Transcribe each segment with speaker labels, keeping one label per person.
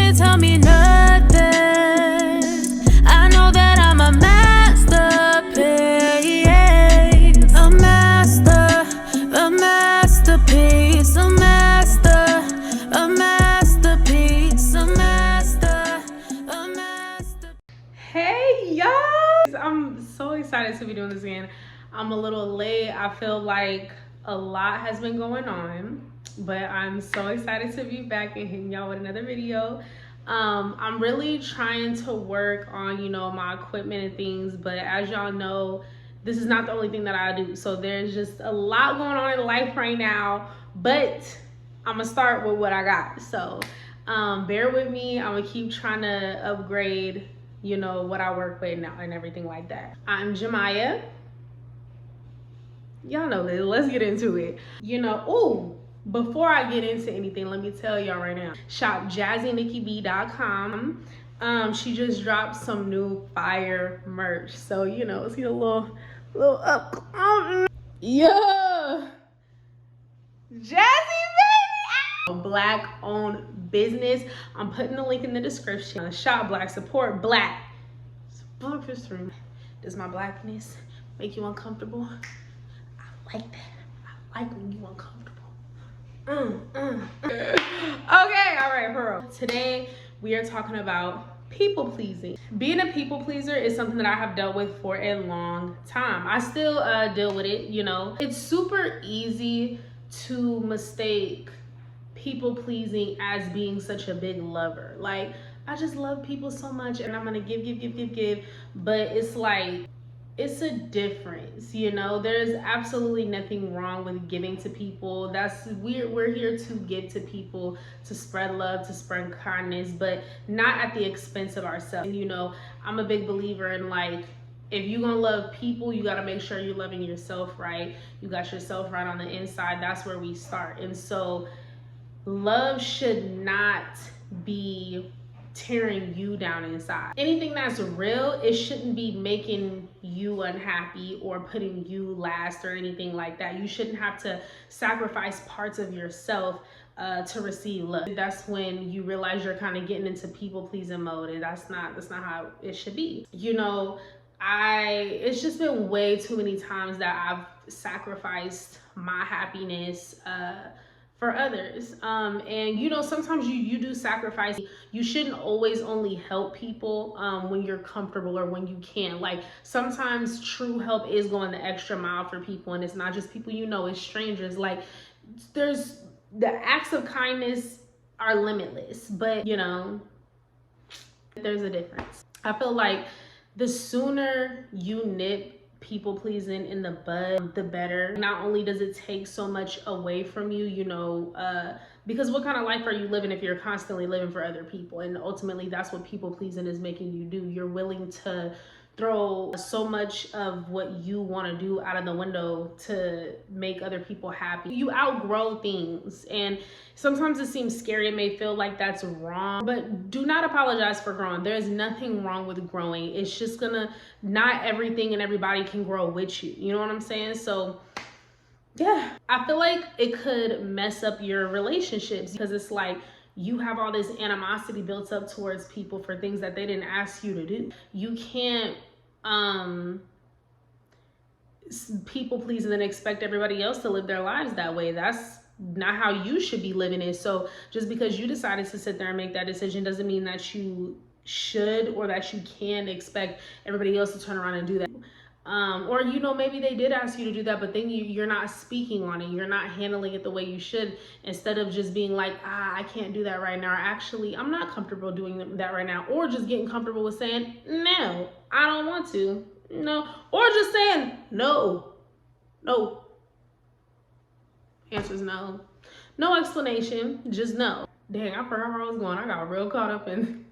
Speaker 1: can't tell me nothing. I know that I'm a masterpiece, a masterpiece, a masterpiece, a masterpiece.
Speaker 2: Hey y'all! I'm so excited to be doing this again. I'm a little late. I feel like a lot has been going on, but I'm so excited to be back and hitting y'all with another video. I'm really trying to work on, my equipment and things, but as y'all know, this is not the only thing that I do. So there's just a lot going on in life right now, but I'm gonna start with what I got. So bear with me. I'm gonna keep trying to upgrade, what I work with now and everything like that. I'm Jamya. Y'all know this. Let's get into it. Before I get into anything, let me tell y'all right now. Shop jazzynikkib.com. She just dropped some new fire merch. So, see a little up. Yeah. Jazzy baby. Black owned business. I'm putting the link in the description. Shop black, support black. It's bulletproof room. Does my blackness make you uncomfortable? I like that. I like when you uncomfortable. Okay, all right, for real. Today we are talking about people pleasing. Being a people pleaser is something that I have dealt with for a long time. I still deal with it. It's super easy to mistake people pleasing as being such a big lover. Like, I just love people so much and I'm gonna give, but it's like, it's a difference. There's absolutely nothing wrong with giving to people. We're here to give to people, to spread love, to spread kindness, but not at the expense of ourselves. I'm a big believer in, like, if you're gonna love people, you gotta make sure you're loving yourself right. You got yourself right on the inside. That's where we start. And so love should not be tearing you down inside. Anything that's real, it shouldn't be making you unhappy or putting you last or anything like that. You shouldn't have to sacrifice parts of yourself to receive love. That's when you realize you're kind of getting into people pleasing mode, and that's not how it should be. It's just been way too many times that I've sacrificed my happiness for others. And sometimes you do sacrifice. You shouldn't always only help people when you're comfortable or when you can. Like, sometimes true help is going the extra mile for people, and it's not just people it's strangers. Like, there's the acts of kindness are limitless, but there's a difference. I feel like the sooner you nip people pleasing in the bud, the better. Not only does it take so much away from you, because what kind of life are you living if you're constantly living for other people? And ultimately that's what people pleasing is making you do. You're willing to throw so much of what you want to do out of the window to make other people happy. You outgrow things, and sometimes it seems scary. It may feel like that's wrong, but do not apologize for growing. There's nothing wrong with growing. It's just not everything and everybody can grow with you. You know what I'm saying? So yeah, I feel like it could mess up your relationships, because it's like you have all this animosity built up towards people for things that they didn't ask you to do. You can't people please and then expect everybody else to live their lives that way. That's not how you should be living it. So just because you decided to sit there and make that decision doesn't mean that you should or that you can expect everybody else to turn around and do that. Or maybe they did ask you to do that, but then you're not speaking on it. You're not handling it the way you should, instead of just being like, I can't do that right now. Or actually, I'm not comfortable doing that right now. Or just getting comfortable with saying, no, I don't want to. No. Or just saying, no. Answer's no. No explanation, just no. Dang, I forgot where I was going. I got real caught up in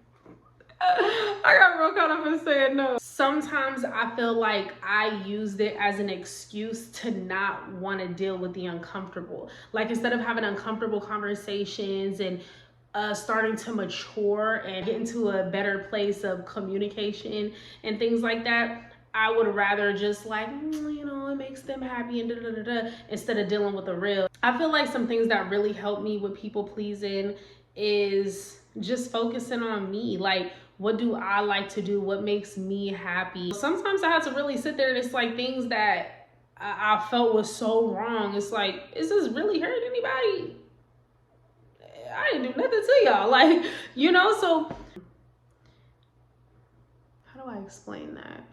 Speaker 2: saying no. Sometimes I feel like I used it as an excuse to not want to deal with the uncomfortable. Like, instead of having uncomfortable conversations and starting to mature and get into a better place of communication and things like that, I would rather just like, it makes them happy and instead of dealing with the real. I feel like some things that really help me with people pleasing is just focusing on me. Like, what do I like to do? What makes me happy? Sometimes I have to really sit there and it's like things that I felt was so wrong. It's like, is this really hurting anybody? I didn't do nothing to y'all. Like, you know, so how do I explain that?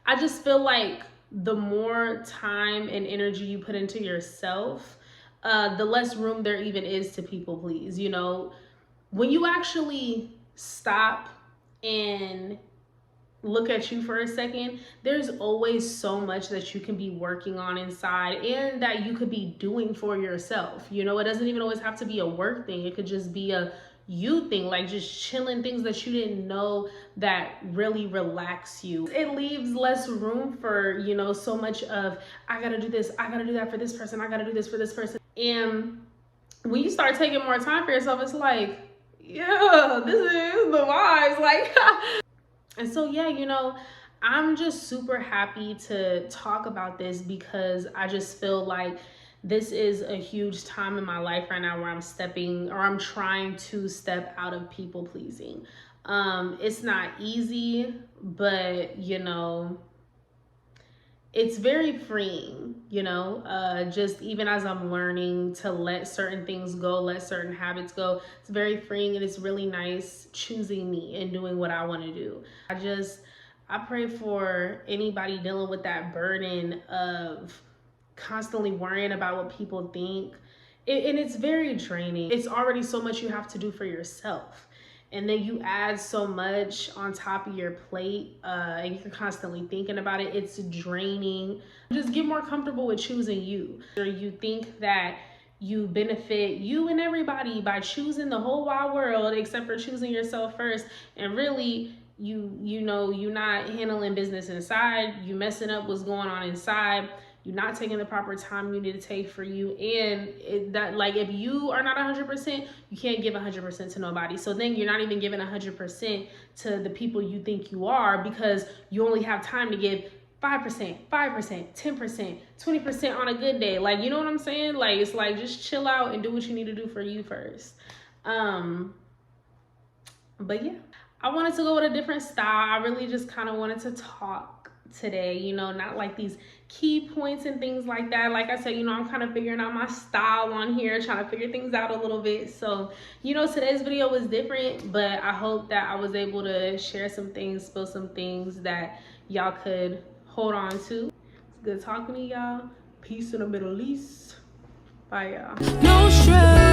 Speaker 2: I just feel like the more time and energy you put into yourself, the less room there even is to people please. You know, when you actually stop and look at you for a second, there's always so much that you can be working on inside and that you could be doing for yourself. You know, it doesn't even always have to be a work thing. It could just be a you thing, like just chilling, things that you didn't know that really relax you. It leaves less room for, you know, so much of I gotta do this, I gotta do that for this person, I gotta do this for this person. And when you start taking more time for yourself, it's like, yeah, this is the vibes. Like, and so, yeah, you know, I'm just super happy to talk about this because I just feel like this is a huge time in my life right now where I'm trying to step out of people pleasing. It's not easy, but, you know, it's very freeing, you know, just even as I'm learning to let certain things go, let certain habits go, it's very freeing and it's really nice choosing me and doing what I want to do. I pray for anybody dealing with that burden of constantly worrying about what people think. And it's very draining. It's already so much you have to do for yourself. And then you add so much on top of your plate and you're constantly thinking about it. It's draining. Just get more comfortable with choosing you. Or you think that you benefit you and everybody by choosing the whole wide world except for choosing yourself first. And really, you know, you're not handling business inside. You messing up what's going on inside. You're not taking the proper time you need to take for you. And like, if you are not 100%, you can't give 100% to nobody. So then you're not even giving 100% to the people you think you are because you only have time to give 5%, 10%, 20% on a good day. Like, you know what I'm saying? Like, it's like, just chill out and do what you need to do for you first. But yeah, I wanted to go with a different style. I really just kind of wanted to talk today, you know, not like these key points and things like that. Like I said, you know, I'm kind of figuring out my style on here, trying to figure things out a little bit. So, you know, today's video was different, but I hope that I was able to share some things, spill some things that y'all could hold on to. It's good talking to y'all. Peace in the Middle East. Bye, y'all.
Speaker 1: No stress.